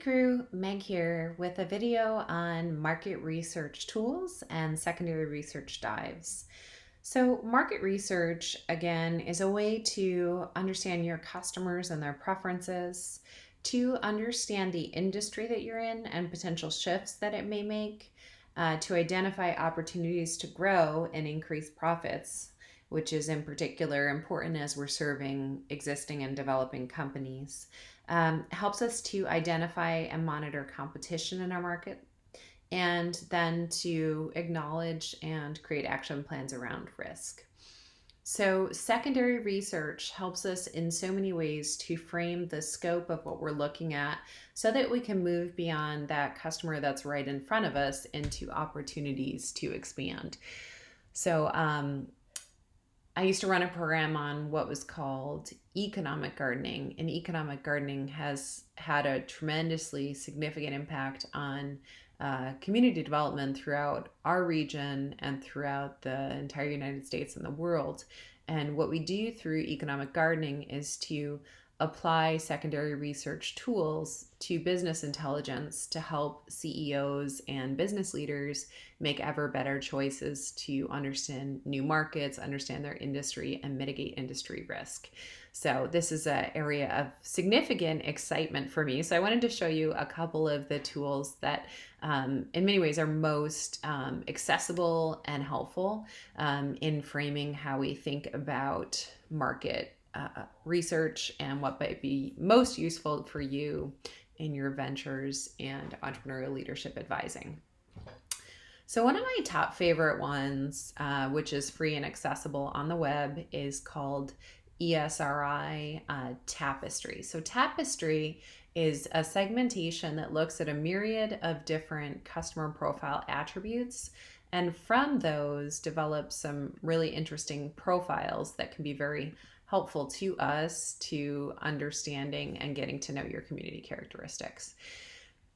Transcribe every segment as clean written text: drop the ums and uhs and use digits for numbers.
Crew, Meg here with a video on market research tools and secondary research dives. So, market research, again, is a way to understand your customers and their preferences, to understand the industry that you're in and potential shifts that it may make, to identify opportunities to grow and increase profits, which is in particular important as we're serving existing and developing companies. Helps us to identify and monitor competition in our market, and then to acknowledge and create action plans around risk. So, secondary research helps us in so many ways to frame the scope of what we're looking at so that we can move beyond that customer that's right in front of us into opportunities to expand. So, I used to run a program on what was called economic gardening, and economic gardening has had a tremendously significant impact on community development throughout our region and throughout the entire United States and the world. And what we do through economic gardening is to apply secondary research tools to business intelligence to help CEOs and business leaders make ever better choices to understand new markets, understand their industry, and mitigate industry risk. So this is an area of significant excitement for me. So I wanted to show you a couple of the tools that in many ways are most accessible and helpful in framing how we think about market research and what might be most useful for you in your ventures and entrepreneurial leadership advising. So one of my top favorite ones, which is free and accessible on the web, is called ESRI Tapestry. So Tapestry is a segmentation that looks at a myriad of different customer profile attributes, and from those develops some really interesting profiles that can be very helpful to us to understanding and getting to know your community characteristics.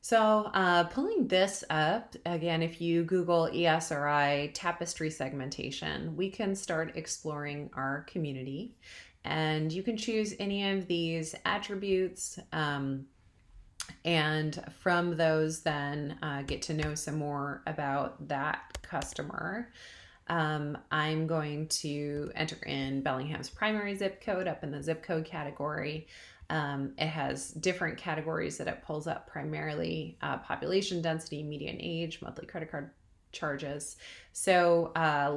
So pulling this up, again, if you Google ESRI Tapestry segmentation, we can start exploring our community. And you can choose any of these attributes, and from those then get to know some more about that customer. I'm going to enter in Bellingham's primary zip code up in the zip code category. It has different categories that it pulls up, primarily population density, median age, monthly credit card charges. So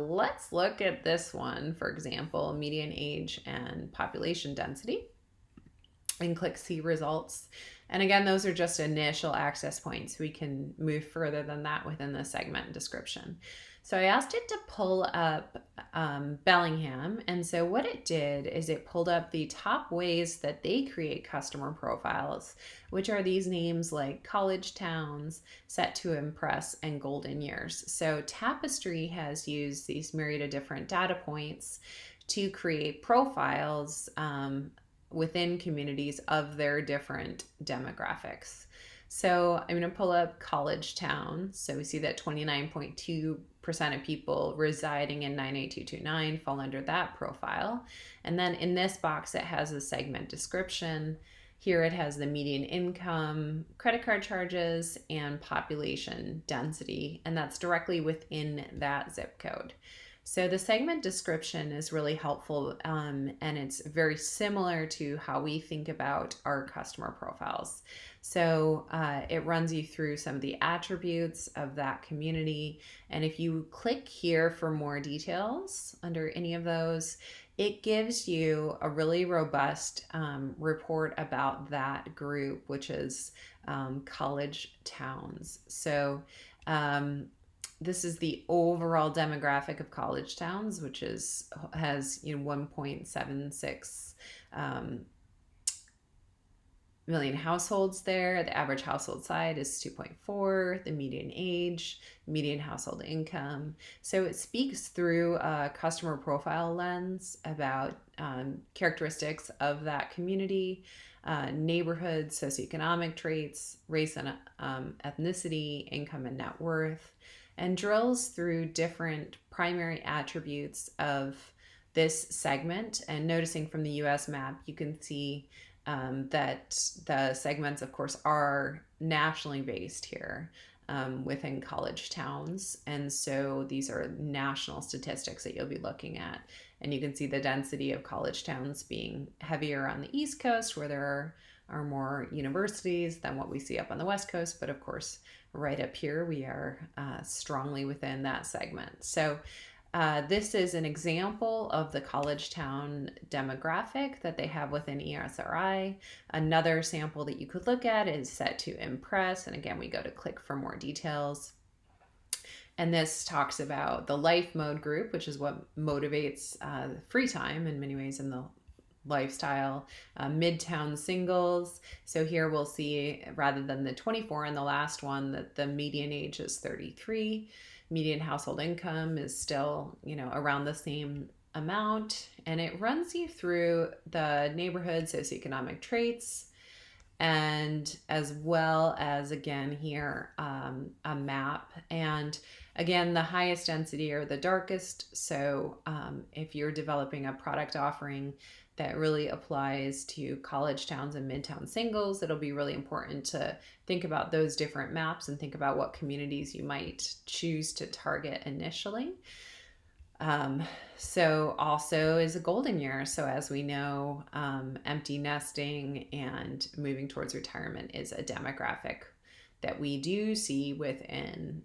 let's look at this one, for example, median age and population density, and click see results. And again, those are just initial access points. We can move further than that within the segment description. So I asked it to pull up Bellingham. And so what it did is it pulled up the top ways that they create customer profiles, which are these names like college towns, set to impress, and golden years. So Tapestry has used these myriad of different data points to create profiles within communities of their different demographics. So I'm going to pull up college town. So we see that 29.2% of people residing in 98229 fall under that profile. And then in this box, it has a segment description. Here it has the median income, credit card charges, and population density. And that's directly within that zip code. So the segment description is really helpful, and it's very similar to how we think about our customer profiles. So it runs you through some of the attributes of that community. And if you click here for more details under any of those, it gives you a really robust report about that group, which is college towns. So this is the overall demographic of college towns, which has 1.76 million households there. The average household size is 2.4, the median age, median household income. So it speaks through a customer profile lens about characteristics of that community, neighborhood, socioeconomic traits, race and ethnicity, income and net worth, and drills through different primary attributes of this segment. And noticing from the US map, you can see that the segments, of course, are nationally based here within college towns. And so these are national statistics that you'll be looking at. And you can see the density of college towns being heavier on the East Coast, where there are more universities than what we see up on the West Coast. But of course, right up here, we are strongly within that segment. So this is an example of the college town demographic that they have within ESRI. Another sample that you could look at is set to impress. And again, we go to click for more details. And this talks about the life mode group, which is what motivates free time in many ways in the lifestyle, midtown singles. So here we'll see, rather than the 24 in the last one, that the median age is 33. Median household income is still, around the same amount. And it runs you through the neighborhood socioeconomic traits, and as well as, again, here, a map. And again, the highest density are the darkest. So if you're developing a product offering that really applies to college towns and midtown singles, it'll be really important to think about those different maps and think about what communities you might choose to target initially. So also is a golden year. So as we know, empty nesting and moving towards retirement is a demographic that we do see within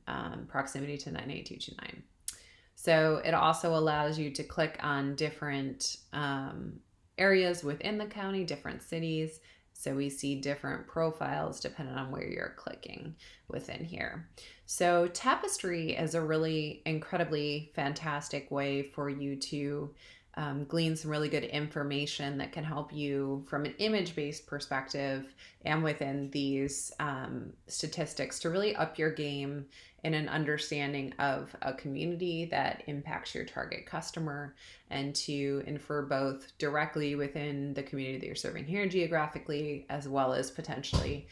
proximity to 98229. So it also allows you to click on different areas within the county, different cities. So we see different profiles depending on where you're clicking within here. So Tapestry is a really incredibly fantastic way for you to glean some really good information that can help you from an image-based perspective and within these statistics to really up your game in an understanding of a community that impacts your target customer, and to infer both directly within the community that you're serving here geographically, as well as potentially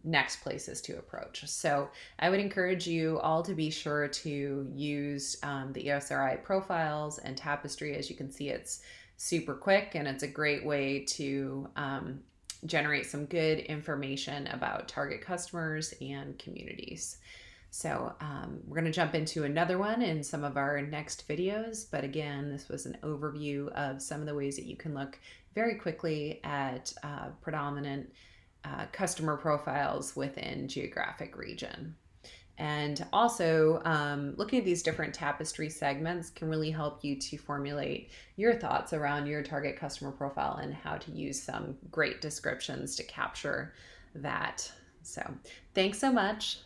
next places to approach. So I would encourage you all to be sure to use the ESRI profiles and Tapestry. As you can see, it's super quick, and it's a great way to generate some good information about target customers and communities. So we're going to jump into another one in some of our next videos. But again, this was an overview of some of the ways that you can look very quickly at predominant customer profiles within geographic region. And also looking at these different Tapestry segments can really help you to formulate your thoughts around your target customer profile and how to use some great descriptions to capture that. So thanks so much.